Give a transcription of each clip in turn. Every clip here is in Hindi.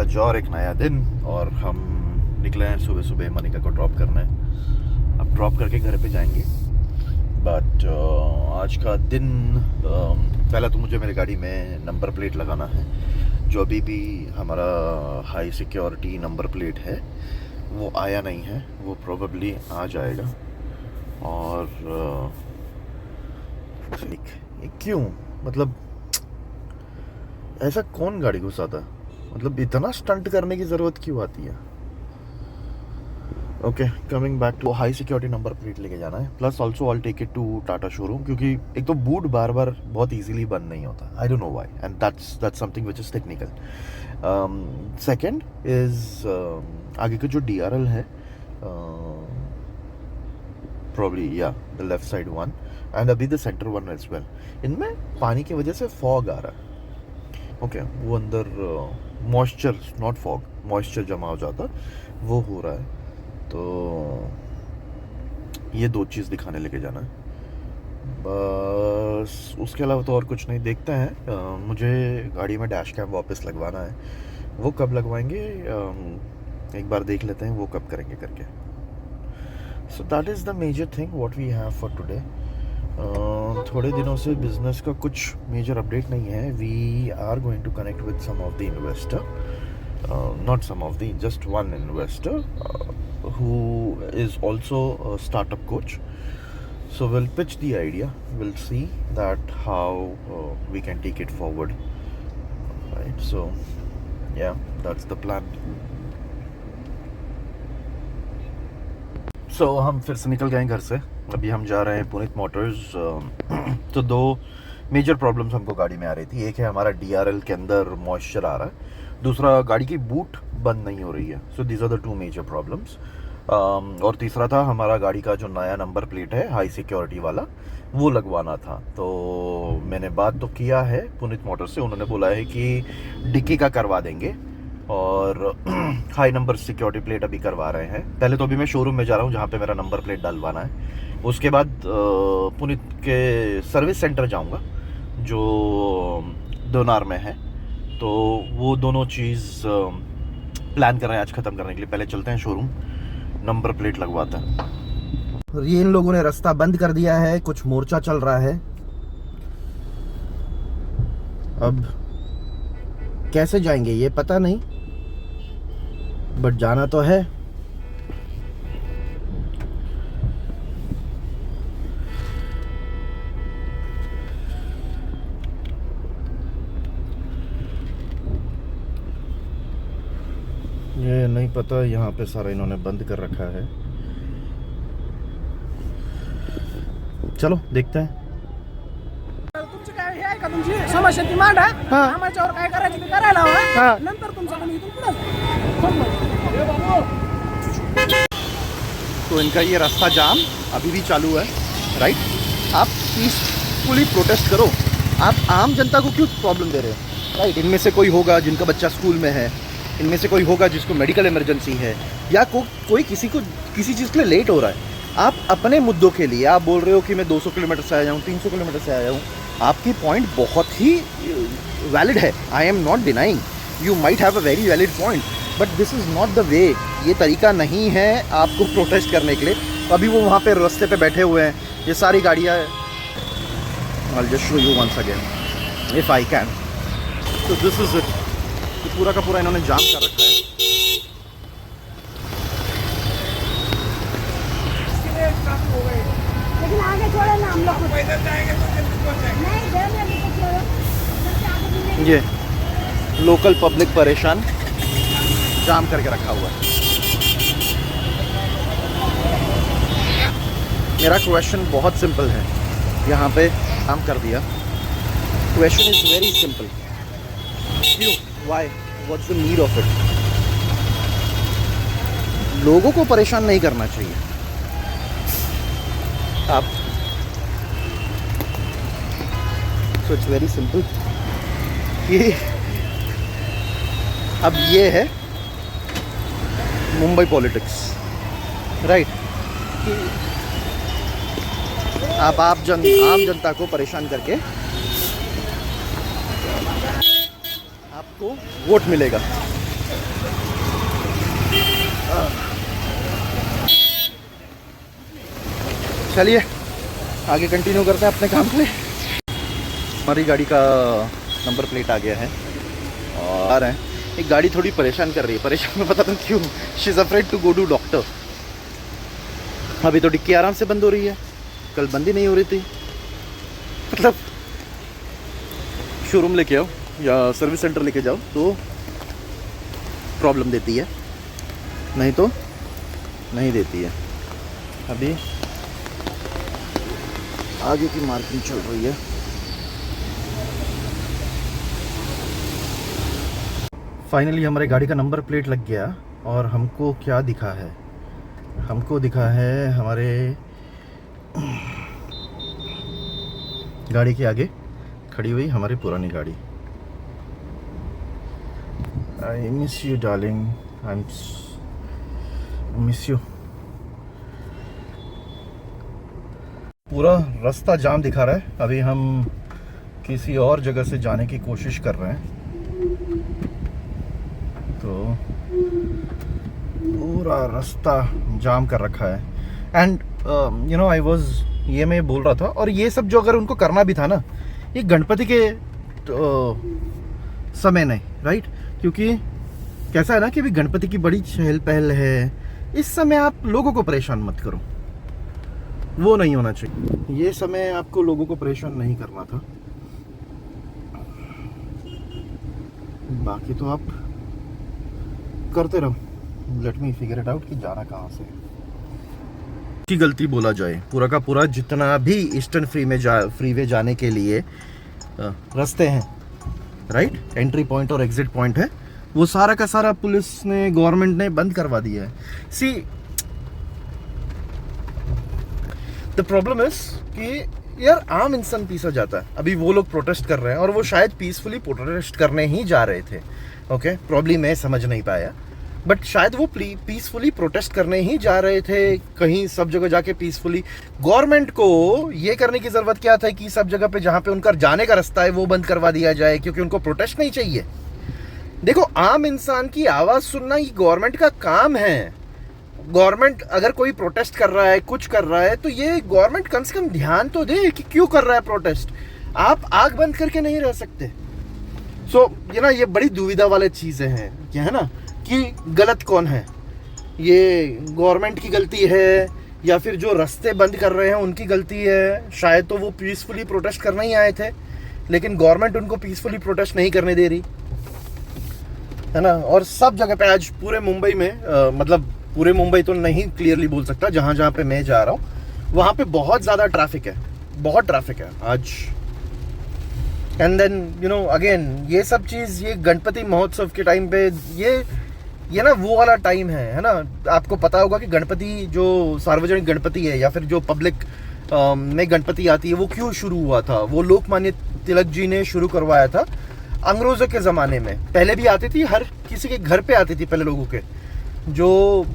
आज और एक नया दिन और हम निकले हैं सुबह सुबह मनिका को ड्रॉप करना है। अब ड्रॉप करके घर पे जाएंगे। बट आज का दिन पहले तो मुझे मेरी गाड़ी में नंबर प्लेट लगाना है। जो अभी भी हमारा हाई सिक्योरिटी नंबर प्लेट है वो आया नहीं है, वो प्रोबेबली आ जाएगा। और क्यों, मतलब ऐसा कौन गाड़ी घुसाता, मतलब इतना स्टंट करने की ज़रूरत क्यों आती है। Okay, coming back to high security number plate लेके जाना है। Plus also I take it to Tata showroom, क्योंकि एक तो बूट बार बार बहुत इजीली बंद नहीं होता। I don't know why, and that's something which is technical. Second is आगे का जो DRL है, probably yeah, the left side one and अभी the center one as well, इनमें पानी की वजह से फॉग आ रहा है। ओके, वो अंदर मॉइस्चर, नॉट फॉग, मॉइस्चर जमा हो जाता, वो हो रहा है। तो ये दो चीज़ दिखाने लेके जाना है बस, उसके अलावा तो और कुछ नहीं। देखते हैं। मुझे गाड़ी में डैश कैम वापस लगवाना है, वो कब लगवाएंगे एक बार देख लेते हैं वो कब करेंगे करके। So that is the major thing what we have for today. थोड़े दिनों से बिजनेस का कुछ मेजर अपडेट नहीं है। We are going to connect with some of the investor, not some of the, just one investor who is also a startup coach. So we'll pitch the idea, we'll see that how we can take it forward, right? So yeah, that's the plan. So हम फिर से निकल गए घर से। अभी हम जा रहे हैं पुनीत मोटर्स। तो दो मेजर प्रॉब्लम्स हमको गाड़ी में आ रही थी। एक है हमारा DRL के अंदर मॉइस्चर आ रहा है, दूसरा गाड़ी की बूट बंद नहीं हो रही है। So these are the two major problems. और तीसरा था हमारा गाड़ी का जो नया नंबर प्लेट है हाई सिक्योरिटी वाला, वो लगवाना था। तो मैंने बात तो किया है पुनीत मोटर्स से, उन्होंने बोला है कि डिक्की का करवा देंगे और हाई नंबर सिक्योरिटी प्लेट अभी करवा रहे हैं। पहले तो अभी मैं शोरूम में जा रहा हूँ जहाँ पे मेरा नंबर प्लेट डलवाना है। उसके बाद पुनीत के सर्विस सेंटर जाऊँगा जो दोनार में है। तो वो दोनों चीज़ प्लान कर रहे हैं आज ख़त्म करने के लिए। पहले चलते हैं शोरूम, नंबर प्लेट लगवाते हैं। ये इन लोगों ने रास्ता बंद कर दिया है, कुछ मोर्चा चल रहा है। अब कैसे जाएंगे ये पता नहीं, बट जाना तो है। ये नहीं पता, यहाँ पे सारा इन्होंने बंद कर रखा है। चलो देखते हैं। तुमची काय हे आहे का, तुमची समस्या ती मांडा, आम्हाच्यावर काय करायचं ते करायला हवं, नंतर तुमचं पण इथून पुढे। तो इनका ये रास्ता जाम अभी भी चालू है, राइट। आप पीसफुली प्रोटेस्ट करो, आप आम जनता को क्यों प्रॉब्लम दे रहे हो, राइट। इनमें से कोई होगा जिनका बच्चा स्कूल में है, इनमें से कोई होगा जिसको मेडिकल इमरजेंसी है, या कोई किसी को किसी चीज़ के लिए लेट हो रहा है। आप अपने मुद्दों के लिए आप बोल रहे हो कि मैं 200 किलोमीटर से आया हूँ, 300 किलोमीटर से आया हूँ। आपकी पॉइंट बहुत ही वैलिड है, I am not denying, you might have a very valid point, but this is not the way. ये तरीका नहीं है आपको प्रोटेस्ट करने के लिए। अभी वो वहाँ पे रास्ते पे बैठे हुए हैं, ये सारी गाड़ियाँ। I will just show you once again if I can. तो दिस इज़ इट, पूरा का पूरा इन्होंने जाम कर रखा है। लेकिन आगे छोड़े ना, हम लोग पैदल जाएंगे तो जल्दी पहुंच जाएंगे। ये लोकल पब्लिक परेशान, जाम करके रखा हुआ है। मेरा क्वेश्चन बहुत सिंपल है, यहाँ पे काम कर दिया। क्वेश्चन इज वेरी सिंपल, क्यों, why, what's the need of it. लोगों को परेशान नहीं करना चाहिए। आप सो इट्स वेरी सिंपल कि अब ये है मुंबई पॉलिटिक्स, राइट, कि आप आम जनता को परेशान करके आपको वोट मिलेगा। चलिए आगे कंटिन्यू करते हैं अपने काम पे। हमारी गाड़ी का नंबर प्लेट आ गया है और आ रहे हैं। एक गाड़ी थोड़ी परेशान कर रही है, परेशान मैं पता नहीं क्यों। She is afraid to go to doctor. अभी तो डिक्की आराम से बंद हो रही है, कल बंद ही नहीं हो रही थी। मतलब शोरूम लेके आओ या सर्विस सेंटर लेके जाओ तो प्रॉब्लम देती है, नहीं तो नहीं देती है। अभी आगे की मार्किंग चल रही है। फाइनली हमारे गाड़ी का नंबर प्लेट लग गया और हमको क्या दिखा है, हमको दिखा है हमारे गाड़ी के आगे खड़ी हुई हमारी पुरानी गाड़ी। I miss you darling, I miss you. पूरा रास्ता जाम दिखा रहा है। अभी हम किसी और जगह से जाने की कोशिश कर रहे हैं, तो पूरा रास्ता जाम कर रखा है। And you know I was ये मैं बोल रहा था, और ये सब जो अगर उनको करना भी था ना, ये गणपति के समय नहीं, राइट? क्योंकि कैसा है ना कि अभी गणपति की बड़ी चहल पहल है, इस समय आप लोगों को परेशान मत करो, वो नहीं होना चाहिए। ये समय आपको लोगों को परेशान नहीं करना था। बाकी तो आप करते रहो, let me figure it out कि जाना कहाँ से की गलती बोला जाए। पूरा का पूरा जितना भी ईस्टर्न फ्रीवे जाने के लिए रास्ते हैं, राइट, एंट्री पॉइंट और एग्जिट पॉइंट है, वो सारा का सारा पुलिस ने, गवर्नमेंट ने बंद करवा दिया है। सी द प्रॉब्लम इज कि यार आम इंसान पीसा जाता है। अभी वो लोग प्रोटेस्ट कर रहे हैं और वो शायद पीसफुली प्रोटेस्ट करने ही जा रहे थे। ओके, प्रॉब्लम मैं समझ नहीं पाया, बट शायद वो पीसफुली प्रोटेस्ट करने ही जा रहे थे, कहीं सब जगह जाके पीसफुली। गवर्नमेंट को ये करने की ज़रूरत क्या था कि सब जगह पे जहाँ पे उनका जाने का रास्ता है वो बंद करवा दिया जाए, क्योंकि उनको प्रोटेस्ट नहीं चाहिए। देखो, आम इंसान की आवाज़ सुनना ही गवर्नमेंट का काम है। गवर्नमेंट अगर कोई प्रोटेस्ट कर रहा है, कुछ कर रहा है, तो ये गवर्नमेंट कम से कम ध्यान तो दे कि क्यों कर रहा है प्रोटेस्ट। आप आग बंद करके नहीं रह सकते। सो ये ना, ये बड़ी दुविधा वाली चीज़ें हैं, क्या है ना, कि गलत कौन है, ये गवर्नमेंट की गलती है या फिर जो रास्ते बंद कर रहे हैं उनकी गलती है। शायद तो वो पीसफुली प्रोटेस्ट करने ही आए थे, लेकिन गवर्नमेंट उनको पीसफुली प्रोटेस्ट नहीं करने दे रही है ना। और सब जगह पे आज पूरे मुंबई में, मतलब पूरे मुंबई तो नहीं क्लियरली बोल सकता, जहाँ जहाँ पे मैं जा रहा हूँ वहाँ पे बहुत ज़्यादा ट्रैफिक है, बहुत ट्रैफिक है आज। And then you know again, ये सब चीज़, ये गणपति महोत्सव के टाइम पे ये ना वो वाला टाइम है ना। आपको पता होगा कि गणपति जो सार्वजनिक गणपति है या फिर जो पब्लिक में गणपति आती है, वो क्यों शुरू हुआ था? वो लोकमान्य तिलक जी ने शुरू करवाया था अंग्रेज़ों के ज़माने में। पहले भी आती थी, हर किसी के घर पे आती थी पहले लोगों के, जो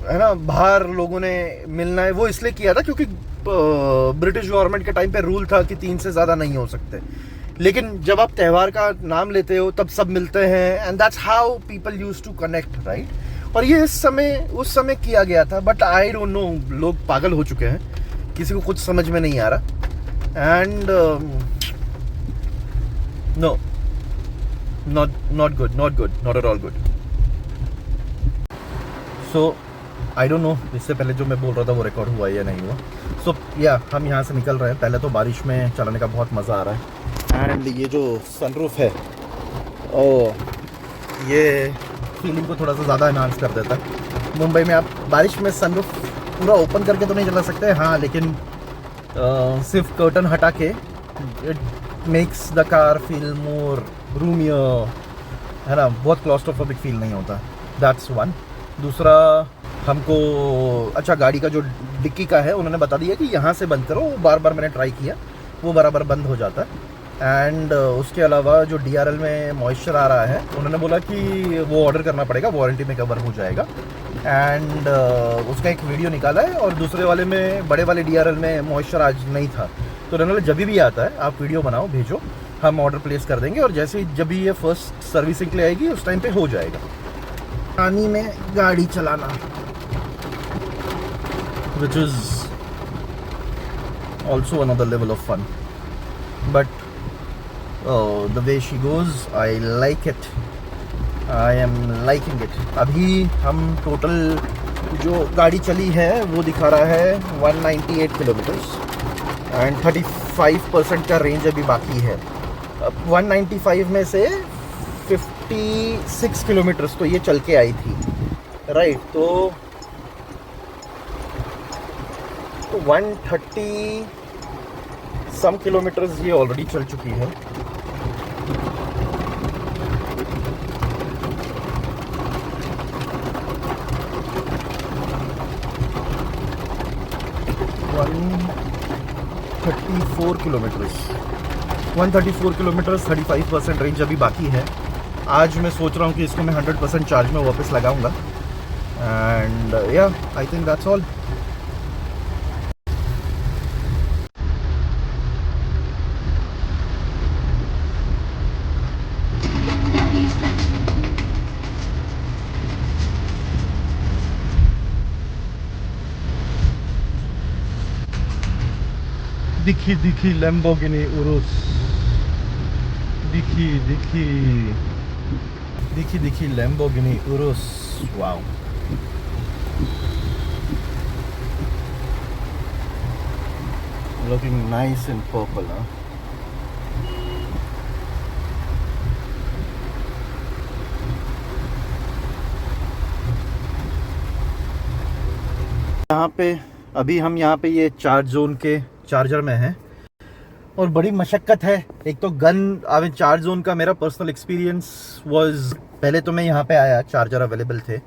है ना, बाहर लोगों ने मिलना है, वो इसलिए किया था क्योंकि ब्रिटिश गवर्नमेंट के टाइम पे रूल था कि 3 से ज़्यादा नहीं हो सकते। लेकिन जब आप त्यौहार का नाम लेते हो तब सब मिलते हैं, and that's how people used to connect, right. और ये उस समय किया गया था, बट आई डोंट नो, लोग पागल हो चुके हैं, किसी को कुछ समझ में नहीं आ रहा। And no, not good, not at all good. So I don't know, इससे पहले जो मैं बोल रहा था वो रिकॉर्ड हुआ या नहीं हुआ। सो या हम यहाँ से निकल रहे हैं। पहले तो बारिश में चलाने का बहुत मज़ा आ रहा है, एंड ये जो सनरूफ है, ये फीलिंग को थोड़ा सा ज़्यादा एनहांस कर देता है। मुंबई में आप बारिश में सनरूफ पूरा ओपन करके तो नहीं चला सकते, हाँ, लेकिन सिर्फ कर्टन हटा के it makes the car feel more roomier, है ना, बहुत क्लॉस्ट्रोफोबिक फील नहीं होता। That's one. दूसरा, हमको अच्छा गाड़ी का जो डिक्की का है उन्होंने बता दिया कि यहाँ से बंद करो। बार बार मैंने ट्राई किया, वो बराबर बंद हो जाता है। एंड उसके अलावा जो DRL में मॉइस्चर आ रहा है, उन्होंने बोला कि वो ऑर्डर करना पड़ेगा, वारंटी में कवर हो जाएगा। एंड उसका एक वीडियो निकाला है, और दूसरे वाले में, बड़े वाले DRL में मॉइस्चर आज नहीं था, तो उन्होंने जब भी आता है आप वीडियो बनाओ, भेजो, हम ऑर्डर प्लेस कर देंगे, और जैसे ही जब भी ये फर्स्ट सर्विसिंग के लिए आएगी उस टाइम पे हो जाएगा। पानी में गाड़ी चलाना, which is also another level of fun. But the way she goes, I like it. I am liking it. अभी हम टोटल जो गाड़ी चली है वो दिखा रहा है 198 किलोमीटर्स एंड 35% का रेंज अभी बाकी है. 195 में से 56 किलोमीटर्स तो ये चल के आई थी, राइट. तो 130 सम किलोमीटर्स ये ऑलरेडी चल चुकी है. किलोमीटर्स 134 किलोमीटर्स 35% रेंज अभी बाकी है. आज मैं सोच रहा हूँ कि इसको मैं 100% चार्ज में वापस लगाऊंगा एंड या आई थिंक दैट्स ऑल. दिखी दिखी लैम्बोर्गिनी उरुस, दिखी दिखी दिखी दिखी Lamborghini Urs. Wow. Looking nice in purple, huh? यहाँ पे अभी हम यहाँ पे ये चार्ज जोन के चार्जर में हैं और बड़ी मशक्क़त है. एक तो गन चार्ज जोन का मेरा पर्सनल एक्सपीरियंस वाज, पहले तो मैं यहाँ पे आया, चार्जर अवेलेबल थे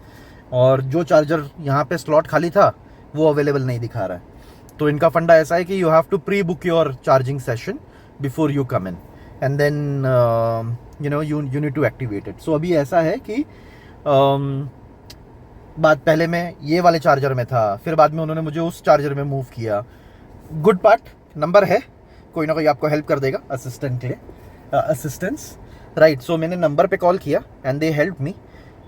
और जो चार्जर यहाँ पे स्लॉट खाली था वो अवेलेबल नहीं दिखा रहा है. तो इनका फंडा ऐसा है कि you have to pre book your charging session before you come in and then you know you need to activate it. So अभी ऐसा है कि बाद पहले मैं ये वाले चार्जर में था, फिर बाद में उन्होंने मुझे उस चार्जर में मूव किया. गुड पार्ट, नंबर है, कोई ना कोई आपको हेल्प कर देगा असिस्टेंट के लिए, असिस्टेंस, राइट. सो मैंने नंबर पे कॉल किया एंड दे हेल्प मी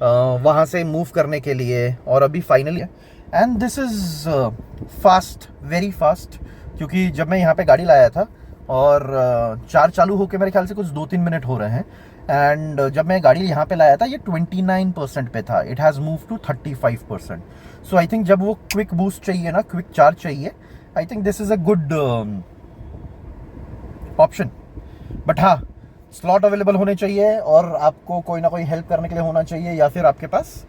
वहाँ से मूव करने के लिए. और अभी finally and this is fast, very fast, क्योंकि जब मैं यहाँ पे गाड़ी लाया था और चार्ज चालू होकर मेरे ख्याल से कुछ 2-3 मिनट हो रहे हैं एंड जब मैं गाड़ी यहाँ पे लाया था ये 29% पे था. It has move to 35%. So I think जब वो क्विक बूस्ट चाहिए ना, क्विक चार्ज चाहिए, I think this is a good option. But हाँ, स्लॉट अवेलेबल होने चाहिए और आपको कोई ना कोई हेल्प करने के लिए होना चाहिए या फिर आपके पास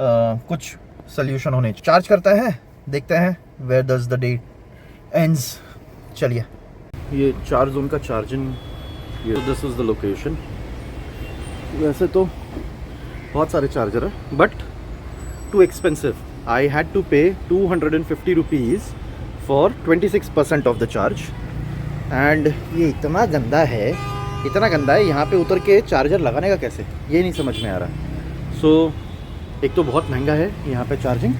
कुछ सोल्यूशन होने चाहिए. चार्ज करता है, देखते हैं where does the day ends. चलिए, ये चार्ज जोन का चार्जिंग, ये दिस इज़ द लोकेशन. वैसे तो बहुत सारे चार्जर है but too expensive. I had to pay 250 rupees for 26% of the charge. And ये इतना गंदा है, इतना गंदा है, यहाँ पे उतर के चार्जर लगाने का कैसे, ये नहीं समझ में आ रहा. सो एक तो बहुत महंगा है यहाँ पे चार्जिंग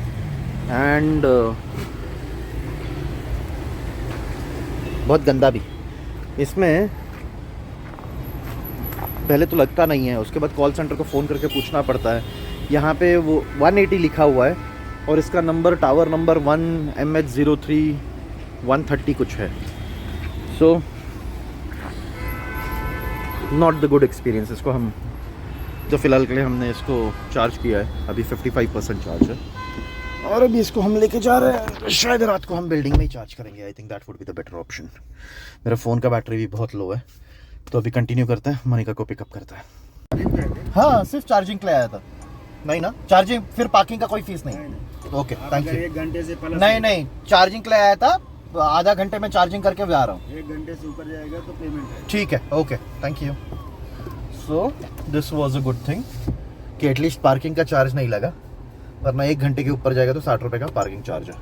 एंड बहुत गंदा भी. इसमें पहले तो लगता नहीं है, उसके बाद कॉल सेंटर को फ़ोन करके पूछना पड़ता है. यहाँ पे वो 180 लिखा हुआ है और इसका नंबर, टावर नंबर 1MH03 130 कुछ है. So not the good experience. इसको हम तो फ़िलहाल के लिए हमने इसको चार्ज किया है, अभी 55% चार्ज है और अभी इसको हम लेके जा रहे हैं. शायद रात को हम बिल्डिंग में ही चार्ज करेंगे. I think that would be the better option. मेरा फ़ोन का बैटरी भी बहुत लो है तो अभी कंटिन्यू करते हैं. मनिका को पिकअप करता है. हाँ, सिर्फ चार्जिंग के लिए आया था. नहीं ना, चार्जिंग फिर पार्किंग का कोई फीस नहीं. Okay, thank you. 1 घंटे से प्लस नहीं, चार्जिंग के लिए आया था. आधा घंटे में चार्जिंग करके जा रहा हूँ. 1 घंटे से ऊपर जाएगा तो पेमेंट है. ठीक है, okay, thank you. So this was a good thing कि एटलीस्ट पार्किंग का चार्ज नहीं लगा, वरना 1 घंटे के ऊपर जाएगा तो 60 रुपये का पार्किंग चार्ज है.